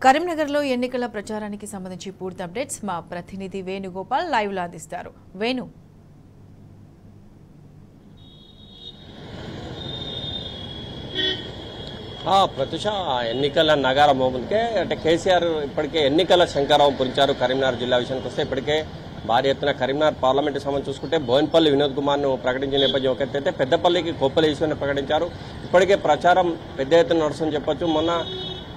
కరీంనగర్లో ఎన్నికల ప్రచారానికి సంబంధించి పూర్తి అప్డేట్స్ మా ప్రతినిధి వేణుగోపాల్ లైవ్ లో అందిస్తారు. వేణు ప్రత్యూష ఎన్నికల నగారం మోగునికే అంటే కేసీఆర్ ఇప్పటికే ఎన్నికల శంకరావం పురించారు. కరీంనగర్ జిల్లా విషయానికి వస్తే ఇప్పటికే భారీ ఎత్తున కరీంనగర్ పార్లమెంటు సంబంధించి చూసుకుంటే బోయినపల్లి వినోద్ కుమార్ ను ప్రకటించిన నేపథ్యం ఒక ఎత్తైతే పెద్దపల్లికి కొప్పల ఈశ్వర్ని ప్రకటించారు. ఇప్పటికే ప్రచారం పెద్ద ఎత్తున నడుస్తుందని చెప్పొచ్చు. మొన్న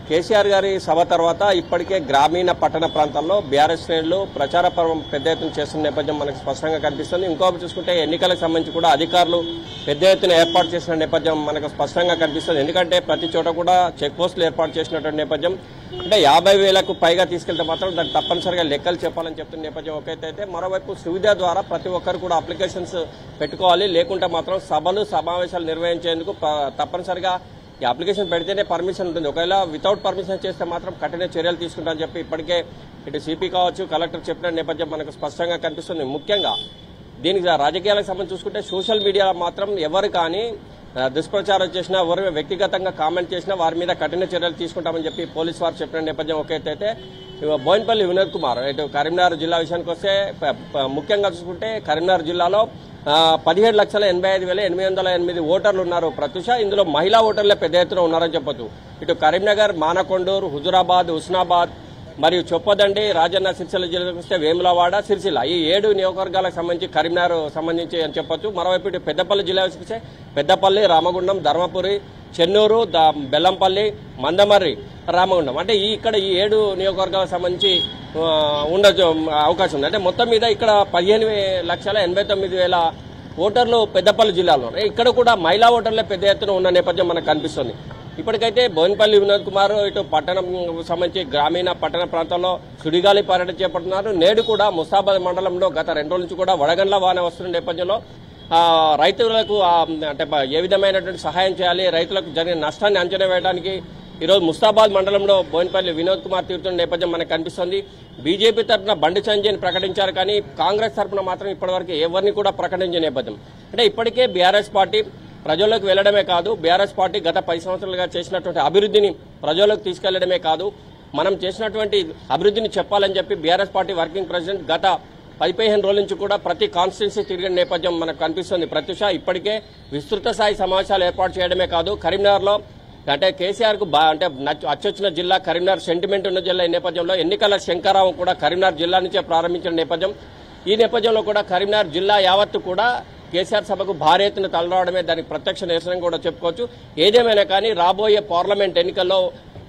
కేసీఆర్ గారి సభ తర్వాత ఇప్పటికే గ్రామీణ పట్టణ ప్రాంతాల్లో బీఆర్ఎస్ శ్రేణులు ప్రచార పర్వం పెద్ద ఎత్తున చేస్తున్న నేపథ్యం మనకు స్పష్టంగా కనిపిస్తుంది. ఇంకోటి చూసుకుంటే ఎన్నికలకు సంబంధించి కూడా అధికారులు పెద్ద ఎత్తున ఏర్పాటు చేసిన నేపథ్యం మనకు స్పష్టంగా కనిపిస్తుంది. ఎందుకంటే ప్రతి చోట కూడా చెక్ పోస్టులు ఏర్పాటు చేసినటువంటి నేపథ్యం. అంటే 50,000కు పైగా తీసుకెళ్తే మాత్రం దాన్ని తప్పనిసరిగా లెక్కలు చెప్పాలని చెప్తున్న నేపథ్యం ఒకైతే, మరోవైపు సువిధ ద్వారా ప్రతి ఒక్కరు కూడా అప్లికేషన్స్ పెట్టుకోవాలి. లేకుంటే మాత్రం సభలు సమావేశాలు నిర్వహించేందుకు తప్పనిసరిగా ఈ అప్లికేషన్ పెడితేనే పర్మిషన్ ఉంటుంది. ఒకవేళ వితౌట్ పర్మిషన్ చేస్తే మాత్రం కఠిన చర్యలు తీసుకుంటారని చెప్పి ఇప్పటికే ఇటు సిపి కావచ్చు, కలెక్టర్ చెప్పిన నేపథ్యం మనకు స్పష్టంగా కనిపిస్తుంది. ముఖ్యంగా దీనికి రాజకీయాలకు సంబంధించి చూసుకుంటే సోషల్ మీడియా మాత్రం ఎవరు కానీ దుష్ప్రచారం చేసినా, ఎవరు వ్యక్తిగతంగా కామెంట్ చేసినా వారి మీద కఠిన చర్యలు తీసుకుంటామని చెప్పి పోలీసు వారు చెప్పిన నేపథ్యం ఒకైతే, బోయినపల్లి వినోద్ కుమార్ ఇటు కరీంనగర్ జిల్లా విషయానికి వస్తే ముఖ్యంగా చూసుకుంటే కరీంనగర్ జిల్లాలో 17,85,808 ఓటర్లు ఉన్నారు ప్రత్యూష. ఇందులో మహిళా ఓటర్లే పెద్ద ఎత్తున ఉన్నారని చెప్పొచ్చు. ఇటు కరీంనగర్, మానకొండూరు, హుజురాబాద్, హుస్నాబాద్ మరియు చొప్పదండి, రాజన్న సిరిసిల్ల జిల్లాకు వస్తే వేములవాడ, సిరిసిల్ల ఈ 7 నియోజకవర్గాలకు సంబంధించి కరీంనగర్ సంబంధించి అని చెప్పొచ్చు. మరోవైపు ఇటు పెద్దపల్లి జిల్లా వస్తే పెద్దపల్లి, రామగుండం, ధర్మపురి, చెన్నూరు, బెల్లంపల్లి, మందమర్రి, రామగుండం అంటే ఇక్కడ ఈ 7 నియోజకవర్గాలకు సంబంధించి ఉండొచ్చు అవకాశం ఉంది. అంటే మొత్తం మీద ఇక్కడ 15,89,000 ఓటర్లు పెద్దపల్లి జిల్లాలో ఇక్కడ కూడా మహిళా ఓటర్లే పెద్ద ఎత్తున ఉన్న నేపథ్యం మనకు కనిపిస్తుంది. ఇప్పటికైతే బోయినపల్లి వినోద్ కుమార్ ఇటు పట్టణం సంబంధించి గ్రామీణ పట్టణ ప్రాంతాల్లో సుడిగాలి పర్యటన చేపడుతున్నారు. నేడు కూడా ముస్తాబాద్ మండలంలో గత 2 రోజుల నుంచి కూడా వడగండ్ల వాన వస్తున్న నేపథ్యంలో రైతులకు అంటే ఏ విధమైనటువంటి సహాయం చేయాలి, రైతులకు జరిగిన నష్టాన్ని అంచనా వేయడానికి ఈరోజు ముస్తాబాద్ మండలంలో బోయినపల్లి వినోద్ కుమార్ తీరుతున్న నేపథ్యం మనకు కనిపిస్తుంది. బీజేపీ తరఫున బండి సంజయ్ని ప్రకటించారు, కానీ కాంగ్రెస్ తరఫున మాత్రం ఇప్పటివరకు ఎవరిని కూడా ప్రకటించే నేపథ్యం. అంటే ఇప్పటికే బీఆర్ఎస్ పార్టీ ప్రజల్లోకి వెళ్లడమే కాదు, బీఆర్ఎస్ పార్టీ గత 10 సంవత్సరాలుగా చేసినటువంటి అభివృద్ధిని ప్రజల్లోకి తీసుకెళ్లడమే కాదు, మనం చేసినటువంటి అభివృద్ధిని చెప్పాలని చెప్పి బీఆర్ఎస్ పార్టీ వర్కింగ్ ప్రెసిడెంట్ గత 15 రోజుల నుంచి కూడా ప్రతి కాన్స్టిట్యున్సీ తిరిగిన నేపథ్యం మనకు కనిపిస్తుంది. ప్రత్యూష ఇప్పటికే విస్తృత స్థాయి సమావేశాలు ఏర్పాటు చేయడమే కాదు, కరీంనగర్లో అంటే కేసీఆర్ కు అంటే అచ్చొచ్చిన జిల్లా కరీంనగర్, సెంటిమెంట్ ఉన్న జిల్లా ఈ నేపథ్యంలో ఎన్నికల శంకరావం కూడా కరీంనగర్ జిల్లా నుంచే ప్రారంభించిన నేపథ్యం. ఈ నేపథ్యంలో కూడా కరీంనగర్ జిల్లా యావత్తు కూడా కేసీఆర్ సభకు భారీ ఎత్తున తలరావడమే దానికి ప్రత్యక్ష నిరసన కూడా చెప్పుకోవచ్చు. ఏదేమైనా కానీ రాబోయే పార్లమెంట్ ఎన్నికల్లో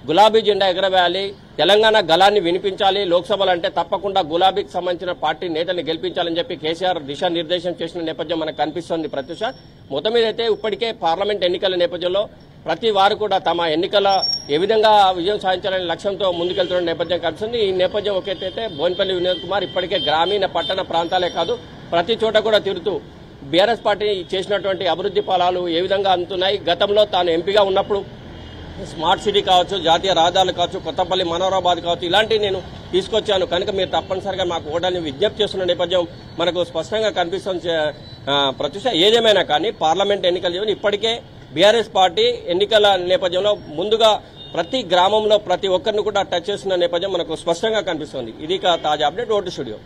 గులాబీ జెండా ఎగరవేయాలి, తెలంగాణ గలాన్ని వినిపించాలి, లోక్సభలు అంటే తప్పకుండా గులాబీకి సంబంధించిన పార్టీ నేతల్ని గెలిపించాలని చెప్పి కేసీఆర్ దిశానిర్దేశం చేసిన నేపథ్యం మనకు కనిపిస్తోంది. ప్రత్యూష మొత్తం మీద అయితే ఇప్పటికే పార్లమెంట్ ఎన్నికల నేపథ్యంలో ప్రతి వారు కూడా తమ ఎన్నికల ఏ విధంగా విజయం సాధించాలనే లక్ష్యంతో ముందుకెళ్తున్న నేపథ్యం కనిపిస్తుంది. ఈ నేపథ్యం ఒకటైతే బోయినపల్లి వినోద్ కుమార్ ఇప్పటికే గ్రామీణ పట్టణ ప్రాంతాలే కాదు ప్రతి చోట కూడా తిరుగుతూ బీఆర్ఎస్ పార్టీ చేసినటువంటి అభివృద్ధి ఫలాలు ఏ విధంగా అందుతున్నాయి, గతంలో తాను ఎంపీగా ఉన్నప్పుడు స్మార్ట్ సిటీ కావచ్చు, జాతీయ రహదారులు కావచ్చు, కొత్తపల్లి మనోహరాబాద్ కావచ్చు, ఇలాంటివి నేను తీసుకొచ్చాను కనుక మీరు తప్పనిసరిగా మాకు ఓటాన్ని విజ్ఞప్తి చేస్తున్న నేపథ్యం మనకు స్పష్టంగా కనిపిస్తుంది. ప్రత్యూష ఏదేమైనా కానీ పార్లమెంట్ ఎన్నికలు ఇప్పటికే బీఆర్ఎస్ పార్టీ ఎన్నికల నేపథ్యంలో ముందుగా ప్రతి గ్రామంలో ప్రతి ఒక్కరిని కూడా టచ్ చేస్తున్న నేపథ్యం మనకు స్పష్టంగా కనిపిస్తుంది. ఇది తాజా అప్డేట్. Vote studio.